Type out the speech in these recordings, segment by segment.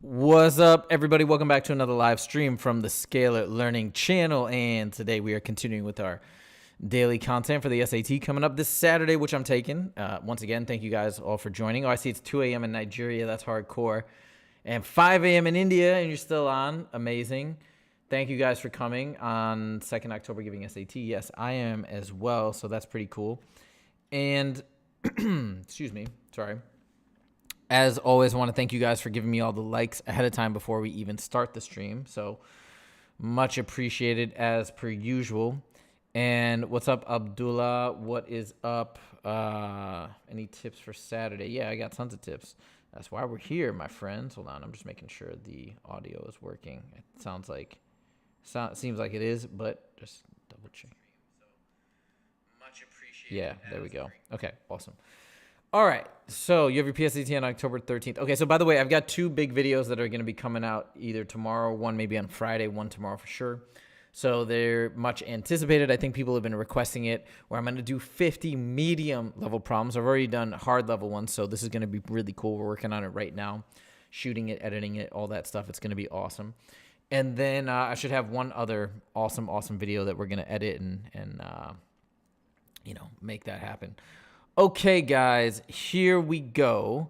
What's up, everybody? Welcome back to another live stream from the Scalar Learning channel. And today we are continuing with our daily content for the SAT coming up this Saturday, which I'm taking. Once again, thank you guys all for joining. Oh, I see it's 2 a.m. in Nigeria. That's hardcore. And 5 a.m. in India, and you're still on. Amazing. Thank you guys for coming on 2nd October giving SAT. Yes, I am as well, so that's pretty cool. And, excuse me, sorry. As always, I want to thank you guys for giving me all the likes ahead of time before we even start the stream. So much appreciated as per usual. And what's up, Abdullah? What is up? Any tips for Saturday? Yeah, I got tons of tips. That's why we're here, my friends. Hold on, I'm just making sure the audio is working. It seems like it is, but just double check. Much appreciated. Yeah, there we go. Okay, awesome. All right, so you have your PSAT on October 13th. Okay, so by the way, I've got two big videos that are going to be coming out either tomorrow, one maybe on Friday, one tomorrow for sure. So they're much anticipated. I think people have been requesting it, where I'm going to do 50 medium level problems. I've already done hard level ones, so this is going to be really cool. We're working on it right now, shooting it, editing it, all that stuff. It's going to be awesome. And then I should have one other awesome video that we're going to edit and make that happen. Okay, guys, here we go.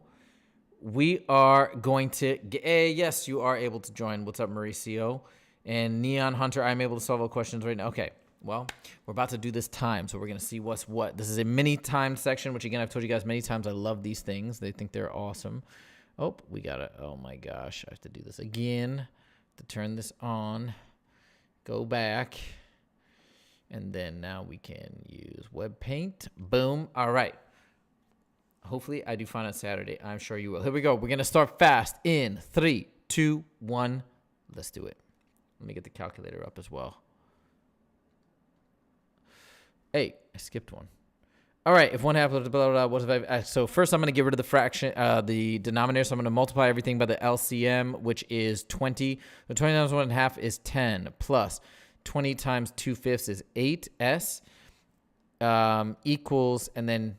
We are going to get, yes, you are able to join. What's up, Mauricio? And Neon Hunter, I'm able to solve all questions right now. Okay, well, we're about to do this time, so we're going to see what's what. This is a mini time section, which, again, I've told you guys many times I love these things. They think they're awesome. Oh, we got to, oh, my gosh, I have to do this again to turn this on. Go back. And then now we can use web paint. Boom. All right. Hopefully I do fine on Saturday. I'm sure you will. Here we go. We're going to start fast in 3, 2, 1. Let's do it. Let me get the calculator up as well. Hey, I skipped one. All right. If one half, blah, blah, blah, what if I, so first I'm going to get rid of the fraction, the denominator. So I'm going to multiply everything by the LCM, which is 20. So 20 times 1/2 is 10 plus 20 times 2/5 is 8s equals, and then,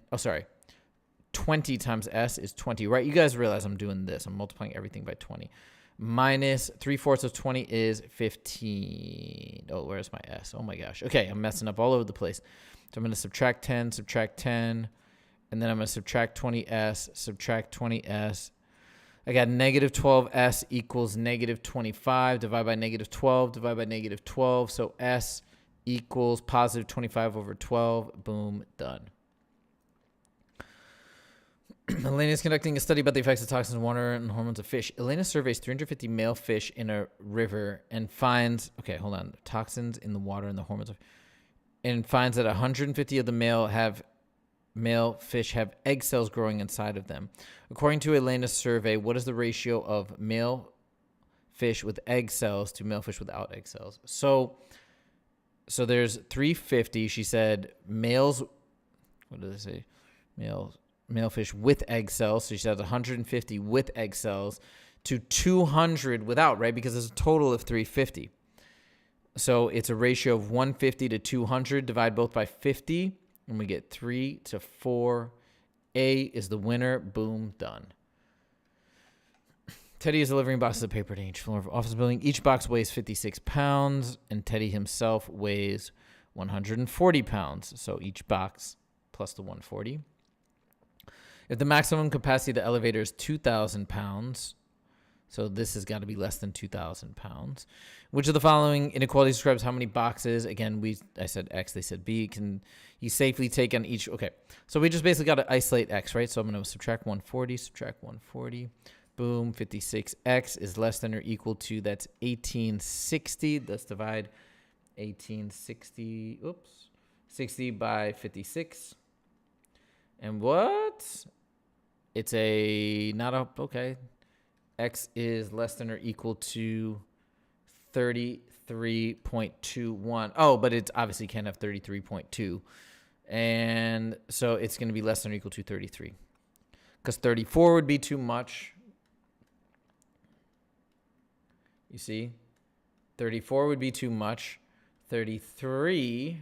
20 times s is 20, right? You guys realize I'm doing this. I'm multiplying everything by 20. Minus 3/4 of 20 is 15. Oh, where's my s? Oh, my gosh. Okay, I'm messing up all over the place. So I'm going to subtract 10, and then I'm going to subtract 20s, subtract 20s. I got negative 12s equals negative 25. Divide by negative 12. Divide by negative 12. So s equals positive 25 over 12. Boom, done. Elena is conducting a study about the effects of toxins in water and hormones of fish. Elena surveys 350 male fish in a river and finds, toxins in the water and the hormones of, and finds that 150 of the male fish have egg cells growing inside of them. According to Elena's survey, what is the ratio of male fish with egg cells to male fish without egg cells? So there's 350. She said males, what did I say? Male fish with egg cells. So she says 150 with egg cells to 200 without, right? Because there's a total of 350. So it's a ratio of 150 to 200. Divide both by 50. And we get 3 to 4. A is the winner. Boom, done. Teddy is delivering boxes of paper to each floor of office building. Each box weighs 56 pounds, and Teddy himself weighs 140 pounds. So each box plus the 140. If the maximum capacity of the elevator is 2,000 pounds, so this has got to be less than 2,000 pounds. Which of the following inequalities describes how many boxes? Again, I said X, they said B. Can you safely take on each? Okay, so we just basically got to isolate X, right? So I'm going to subtract 140. Boom, 56X is less than or equal to, that's 1860. Let's divide 60 by 56. And what? It's X is less than or equal to 33.21. Oh, but it obviously can't have 33.2. And so it's going to be less than or equal to 33. Because 34 would be too much. You see? 34 would be too much. 33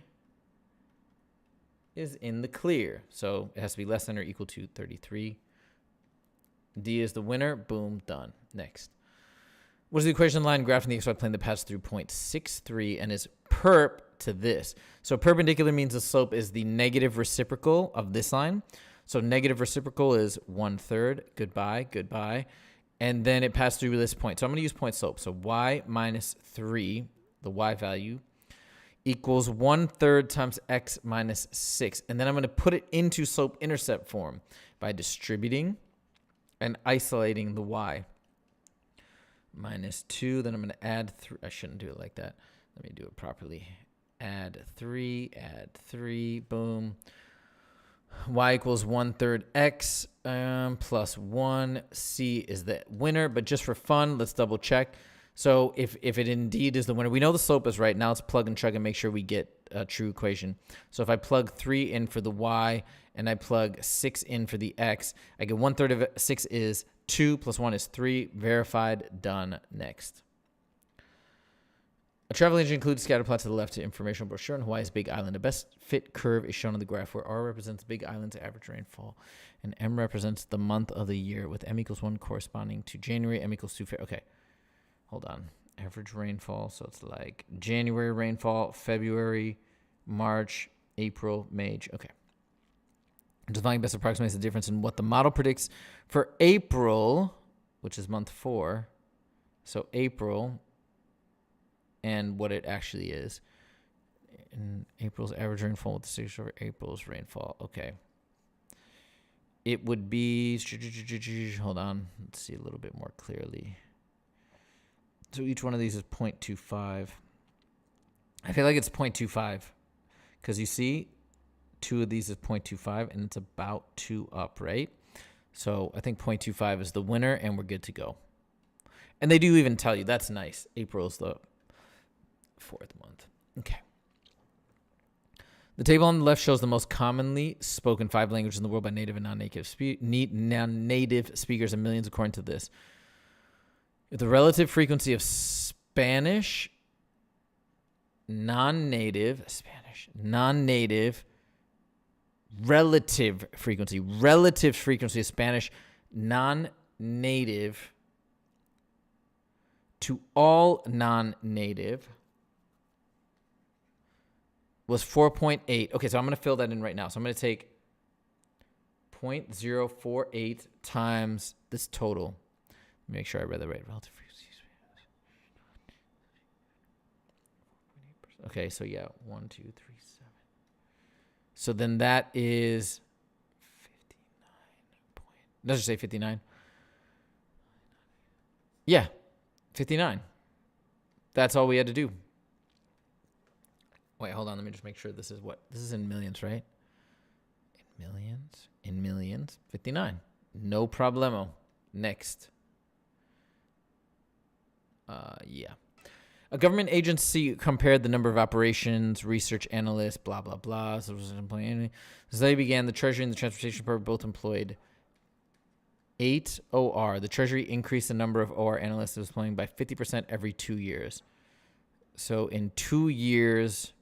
is in the clear. So it has to be less than or equal to 33. D is the winner. Boom, done. Next. What is the equation line graphing the xy plane that passes through point 6,3 and is perp to this? So perpendicular means the slope is the negative reciprocal of this line. So negative reciprocal is 1/3. Goodbye, goodbye. And then it passed through this point. So I'm going to use point slope. So y minus 3, the y value, equals 1/3 times x minus 6. And then I'm going to put it into slope intercept form by distributing and isolating the y. Minus 2, then I'm going to add 3. I shouldn't do it like that. Let me do it properly. Add 3, boom. Y equals 1/3 x plus 1. C is the winner, but just for fun, let's double check. So if it indeed is the winner, we know the slope is right. Now let's plug and chug and make sure we get a true equation. So if I plug 3 in for the y and I plug 6 in for the x, I get 1/3 of 6 is 2 plus 1 is 3. Verified. Done. Next. A travel agent includes scatter plot to the left to informational brochure on Hawaii's Big Island. A best fit curve is shown on the graph where R represents Big Island's average rainfall and M represents the month of the year with M equals 1 corresponding to January, M equals 2. Okay, hold on. Average rainfall, so it's like January rainfall, February, March, April, May. Okay. Defining best approximates the difference in what the model predicts for April, which is month 4. So April and what it actually is. In April's average rainfall with the signature of April's rainfall. Okay. It would be, hold on, let's see a little bit more clearly. So each one of these is 0.25. I feel like it's 0.25 because you see 2 of these is 0.25 and it's about 2 up, right? So I think 0.25 is the winner and we're good to go. And they do even tell you, that's nice. April's the 4th month. Okay. The table on the left shows the most commonly spoken 5 languages in the world by native and non-native speakers and millions according to this. The relative frequency of Spanish, non-native, relative frequency of Spanish, non-native to all non-native was 4.8. Okay, so I'm going to fill that in right now. So I'm going to take 0.048 times this total. Make sure I read that right. Relative frequency. Okay, so yeah, 1, 2, 3, 7. So then that is 59. Does it say 59? Yeah, 59. That's all we had to do. Wait, hold on. Let me just make sure this is what? This is in millions, right? In millions. 59. No problemo. Next. Yeah. A government agency compared the number of operations, research analysts, blah, blah, blah. So they began, the Treasury and the Transportation Department both employed 8 OR. The Treasury increased the number of OR analysts employing by 50% every 2 years. So in 2 years,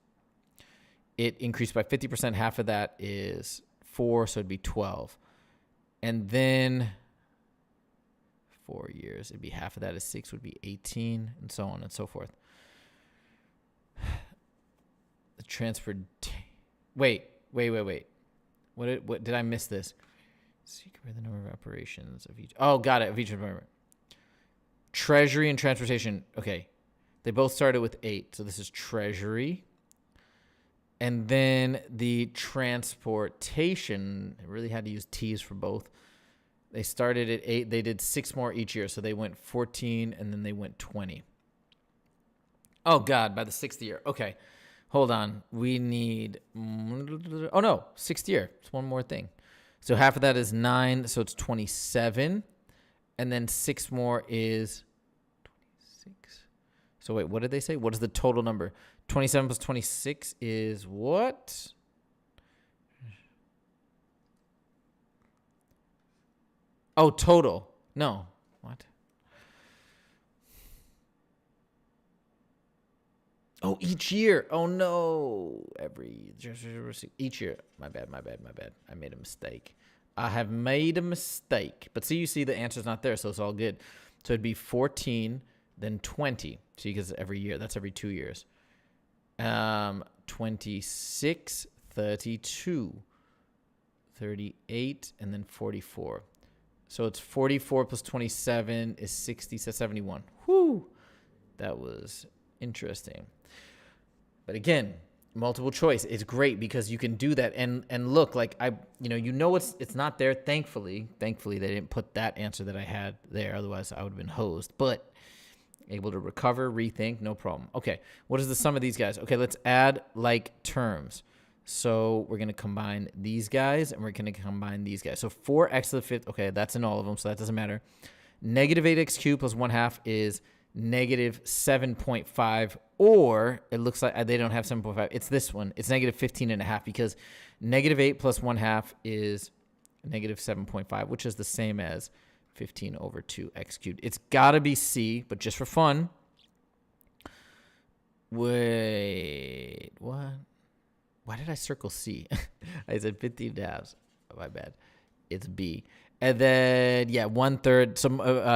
it increased by 50%. Half of that is 4, so it'd be 12. And then 4 years, it'd be half of that is 6, would be 18, and so on and so forth. The transferred. Wait. What did I miss this? See, compare the number of operations of each. Oh, got it. Of each department. Treasury and transportation. Okay, they both started with 8, so this is Treasury. And then the transportation, I really had to use T's for both. They started at 8. They did 6 more each year. So they went 14 and then they went 20. Oh, God, by the 6th year. Okay, hold on. We need, 6th year. It's one more thing. So half of that is 9. So it's 27. And then 6 more is 26. So wait, what did they say? What is the total number? 27 plus 26 is what? Oh, total. No. What? Oh, each year. Oh, no. Each year. My bad. I made a mistake. I have made a mistake. But see, you see the answer's not there, so it's all good. So it'd be 14 then 20. See, because every year, that's every 2 years. 26, 32, 38, and then 44. So it's 44 plus 27 is 60, so 71. Whoo! That was interesting. But again, multiple choice is great because you can do that and look like it's not there. Thankfully they didn't put that answer that I had there. Otherwise I would have been hosed, but able to recover, rethink, no problem. Okay. What is the sum of these guys? Okay. Let's add like terms. So we're going to combine these guys and we're going to combine these guys. So 4x to the fifth. Okay. That's in all of them. So that doesn't matter. Negative 8x cubed plus 1/2 is negative 7.5, or it looks like they don't have 7.5. It's this one. It's negative 15.5 because negative 8 plus 1/2 is negative 7.5, which is the same as 15 over 2x cubed. It's got to be C, but just for fun. Wait, what? Why did I circle C? I said 15.5. My bad. It's B. And then, yeah, 1/3. So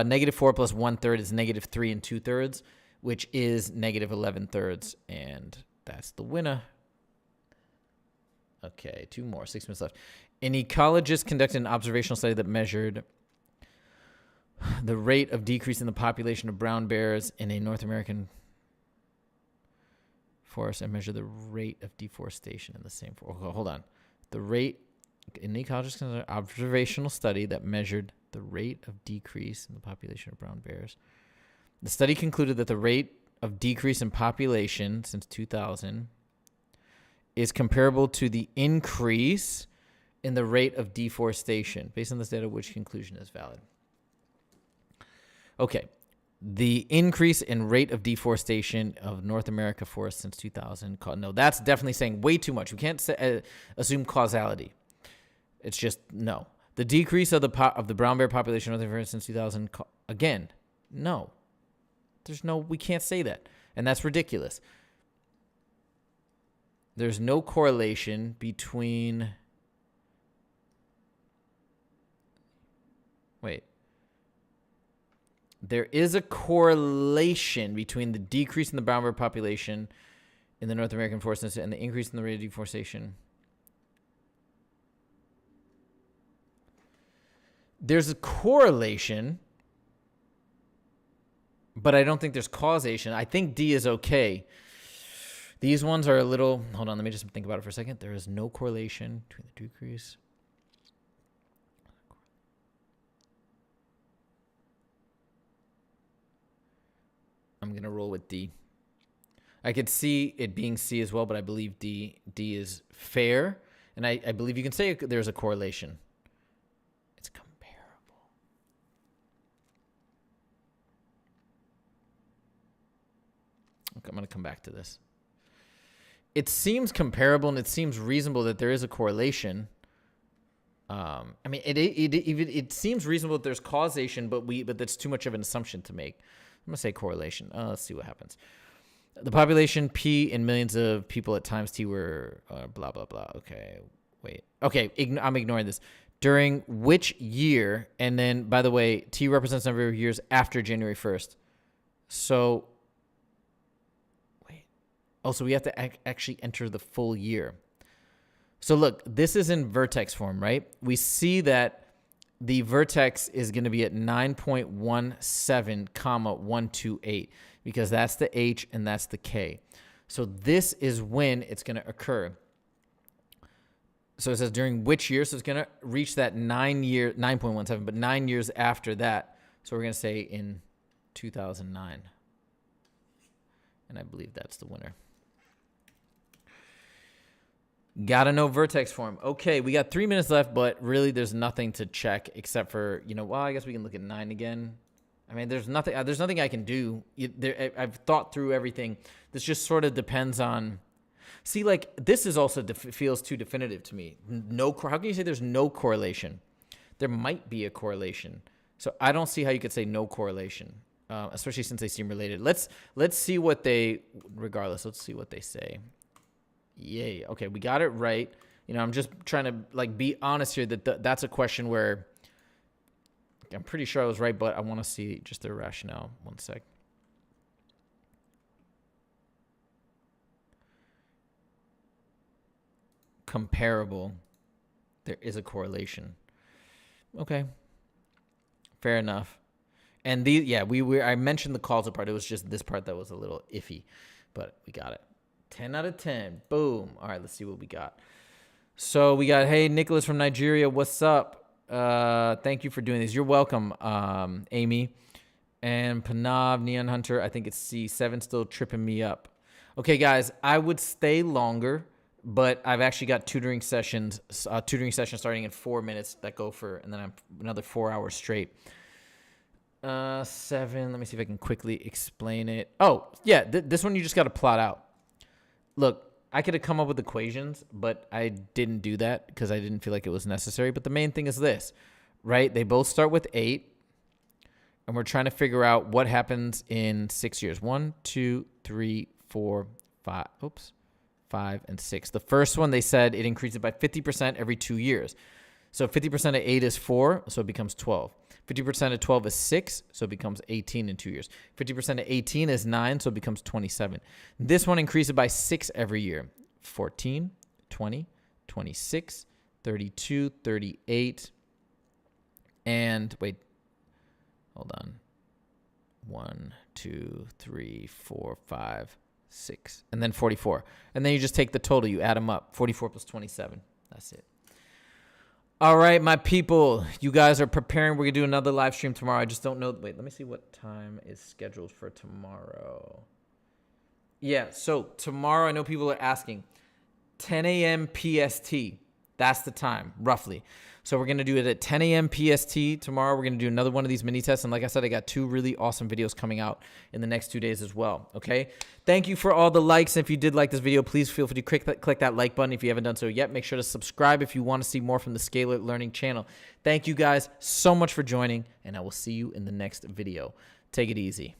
negative 4 plus 1/3 is negative 3 2/3, which is negative 11/3. And that's the winner. Okay, 2 more. 6 minutes left. An ecologist conducted an observational study that measured the rate of decrease in the population of brown bears in a North American forest and measured the rate of deforestation in the same forest. Oh, hold on. The rate... An ecologist conducted an observational study that measured the rate of decrease in the population of brown bears. The study concluded that the rate of decrease in population since 2000 is comparable to the increase in the rate of deforestation. Based on this data, which conclusion is valid? Okay. The increase in rate of deforestation of North America forests since 2000. No, that's definitely saying way too much. We can't assume causality. It's just no. The decrease of the brown bear population in North America since 2000. Again, no. We can't say that. And that's ridiculous. There's no correlation between... Wait. There is a correlation between the decrease in the brown bear population in the North American forests and the increase in the rate of deforestation. There's a correlation, but I don't think there's causation. I think D is okay. These ones are a little... Hold on, let me just think about it for a second. There is no correlation between the decrease. I'm going to roll with D. I could see it being C as well, but I believe D is fair. And I believe you can say there's a correlation. It's comparable. Okay, I'm going to come back to this. It seems comparable and it seems reasonable that there is a correlation. I mean, it seems reasonable that there's causation, but that's too much of an assumption to make. I'm going to say correlation. Let's see what happens. The population P in millions of people at times T were blah, blah, blah. Okay, wait. Okay, I'm ignoring this. During which year, and then, by the way, T represents number of years after January 1st. So, wait. Oh, so we have to actually enter the full year. So look, this is in vertex form, right? We see that the vertex is going to be at 9.17, comma 128, because that's the H and that's the K. So this is when it's going to occur. So it says during which year? So it's going to reach that 9.17, but 9 years after that. So we're going to say in 2009. And I believe that's the winner. Gotta know vertex form. Okay, we got 3 minutes left, but really there's nothing to check except for, well, I guess we can look at 9 again. I mean, there's nothing I can do. I've thought through everything. This just sort of depends on... See, like, this is also feels too definitive to me. How can you say there's no correlation? There might be a correlation. So I don't see how you could say no correlation, especially since they seem related. Let's see what they... Regardless, let's see what they say. Yay. Okay, we got it right. I'm just trying to be honest here that that's a question where I'm pretty sure I was right, but I want to see just their rationale. One sec. comparable, there is a correlation. Okay. Fair enough. And I mentioned the causal part. It was just this part that was a little iffy, but we got it. 10 out of 10. Boom. All right, let's see what we got. So we got, hey, Nicholas from Nigeria. What's up? Thank you for doing this. You're welcome, Amy. And Panav, Neon Hunter, I think it's C7 still tripping me up. Okay, guys, I would stay longer, but I've actually got tutoring sessions starting in 4 minutes that go for, and then I'm another 4 hours straight. 7, let me see if I can quickly explain it. Oh, yeah, this one you just got to plot out. Look, I could have come up with equations, but I didn't do that because I didn't feel like it was necessary. But the main thing is this, right? They both start with 8. And we're trying to figure out what happens in 6 years. 1, 2, 3, 4, 5. Oops. 5 and 6. The first one, they said it increases by 50% every 2 years. So 50% of 8 is 4, so it becomes 12. 50% of 12 is 6, so it becomes 18 in 2 years. 50% of 18 is 9, so it becomes 27. This one increases by 6 every year. 14, 20, 26, 32, 38, and wait. Hold on. 1, 2, 3, 4, 5, 6. And then 44. And then you just take the total. You add them up. 44 plus 27. That's it. All right, my people. You guys are preparing. We're going to do another live stream tomorrow. I just don't know. Wait, let me see what time is scheduled for tomorrow. Yeah, so tomorrow, I know people are asking. 10 a.m. PST. That's the time, roughly. So we're going to do it at 10 a.m. PST tomorrow. We're going to do another one of these mini tests. And like I said, I got 2 really awesome videos coming out in the next 2 days as well. Okay. Thank you for all the likes. If you did like this video, please feel free to click that like button. If you haven't done so yet, make sure to subscribe if you want to see more from the Scalar Learning channel. Thank you guys so much for joining, and I will see you in the next video. Take it easy.